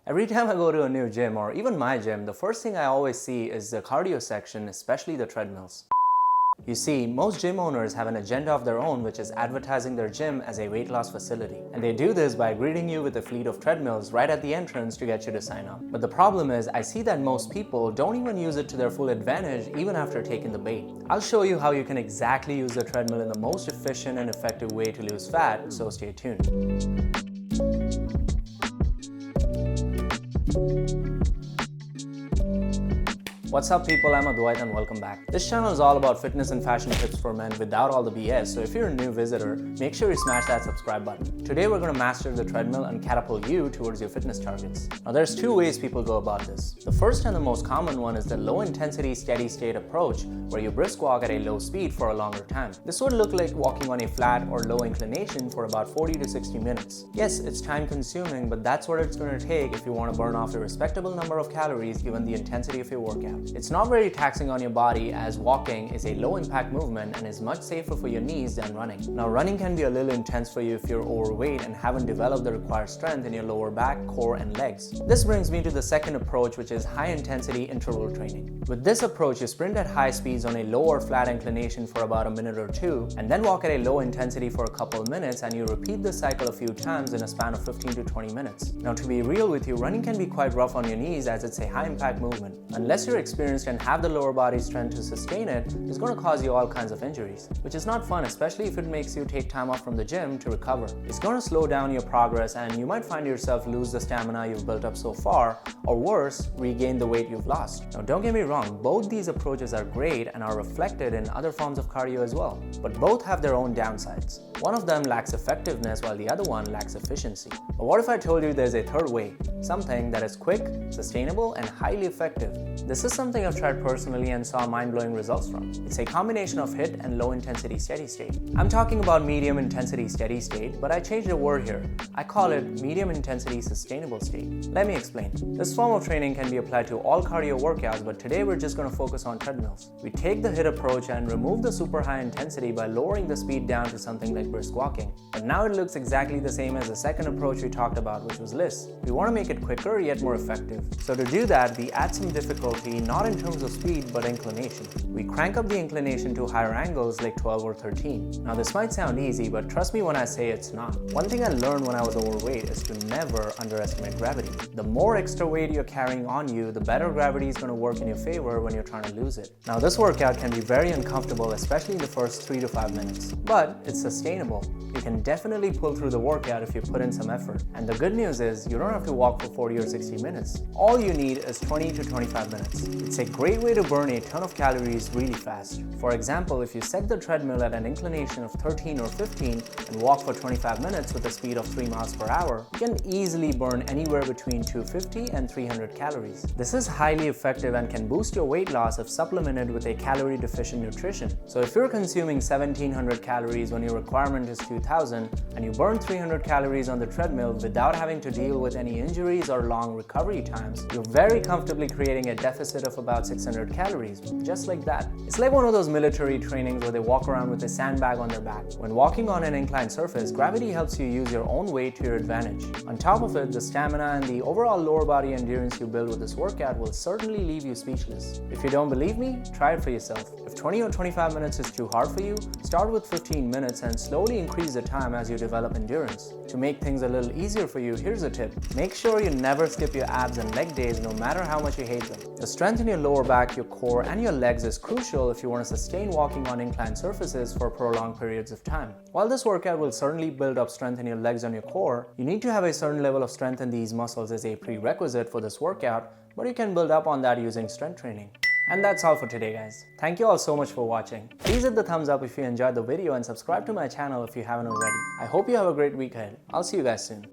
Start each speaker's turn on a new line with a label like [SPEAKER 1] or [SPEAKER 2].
[SPEAKER 1] Every time I go to a new gym or even my gym, the first thing I always see is the cardio section, especially the treadmills. You see, most gym owners have an agenda of their own, which is advertising their gym as a weight loss facility. And they do this by greeting you with a fleet of treadmills right at the entrance to get you to sign up. But the problem is, I see that most people don't even use it to their full advantage even after taking the bait. I'll show you how you can exactly use the treadmill in the most efficient and effective way to lose fat, so stay tuned. What's up people, I'm Advait and welcome back. This channel is all about fitness and fashion tips for men without all the BS, so if you're a new visitor, make sure you smash that subscribe button. Today we're going to master the treadmill and catapult you towards your fitness targets. Now there's two ways people go about this. The first and the most common one is the low intensity steady state approach, where you brisk walk at a low speed for a longer time. This would look like walking on a flat or low inclination for about 40 to 60 minutes. Yes, it's time consuming, but that's what it's going to take if you want to burn off a respectable number of calories given the intensity of your workout. It's not very taxing on your body, as walking is a low impact movement and is much safer for your knees than running. Now running can be a little intense for you if you're overweight and haven't developed the required strength in your lower back, core and legs. This brings me to the second approach, which is high intensity interval training. With this approach, you sprint at high speeds on a low or flat inclination for about a minute or two, and then walk at a low intensity for a couple minutes, and you repeat this cycle a few times in a span of 15 to 20 minutes. Now to be real with you, running can be quite rough on your knees as it's a high impact movement. Unless you're experienced and have the lower body strength to sustain it, it's going to cause you all kinds of injuries, which is not fun, especially if it makes you take time off from the gym to recover. It's going to slow down your progress and you might find yourself lose the stamina you've built up so far, or worse, regain the weight you've lost. Now don't get me wrong, both these approaches are great and are reflected in other forms of cardio as well, but both have their own downsides. One of them lacks effectiveness while the other one lacks efficiency. But what if I told you there's a third way, something that is quick, sustainable and highly effective? This is something I've tried personally and saw mind-blowing results from. It's a combination of HIIT and low intensity steady state. I'm talking about medium intensity steady state, but I changed the word here. I call it medium intensity sustainable state. Let me explain. This form of training can be applied to all cardio workouts, but today we're just going to focus on treadmills. We take the HIIT approach and remove the super high intensity by lowering the speed down to something like brisk walking. But now it looks exactly the same as the second approach we talked about, which was LISS. We want to make it quicker yet more effective. So to do that, we add some difficulty, not in terms of speed but inclination. We crank up the inclination to higher angles like 12 or 13. Now this might sound easy, but trust me when I say it's not. One thing I learned when I was overweight is to never underestimate gravity. The more extra weight you're carrying on you, the better gravity is going to work in your favor when you're trying to lose it. Now this workout can be very uncomfortable, especially in the first 3 to 5 minutes, but it's sustainable. You can definitely pull through the workout if you put in some effort. And the good news is you don't have to walk for 40 or 60 minutes. All you need is 20 to 25 minutes. It's a great way to burn a ton of calories really fast. For example, if you set the treadmill at an inclination of 13 or 15 and walk for 25 minutes with a speed of 3 miles per hour, you can easily burn anywhere between 250 and 300 calories. This is highly effective and can boost your weight loss if supplemented with a calorie deficient nutrition. So if you're consuming 1700 calories when your requirement is 2000 and you burn 300 calories on the treadmill without having to deal with any injuries or long recovery times, you're very comfortably creating a deficit of about 600 calories, just like that. It's like one of those military trainings where they walk around with a sandbag on their back. When walking on an inclined surface, gravity helps you use your own weight to your advantage. On top of it, the stamina and the overall lower body endurance you build with this workout will certainly leave you speechless. If you don't believe me, try it for yourself. If 20 or 25 minutes is too hard for you, start with 15 minutes and slowly increase the time as you develop endurance. To make things a little easier for you, here's a tip. Make sure you never skip your abs and leg days no matter how much you hate them. The strength in your lower back, your core and your legs is crucial if you want to sustain walking on inclined surfaces for prolonged periods of time. While this workout will certainly build up strength in your legs and your core, you need to have a certain level of strength in these muscles as a prerequisite for this workout, but you can build up on that using strength training. And that's all for today guys. Thank you all so much for watching. Please hit the thumbs up if you enjoyed the video and subscribe to my channel if you haven't already. I hope you have a great week ahead. I'll see you guys soon.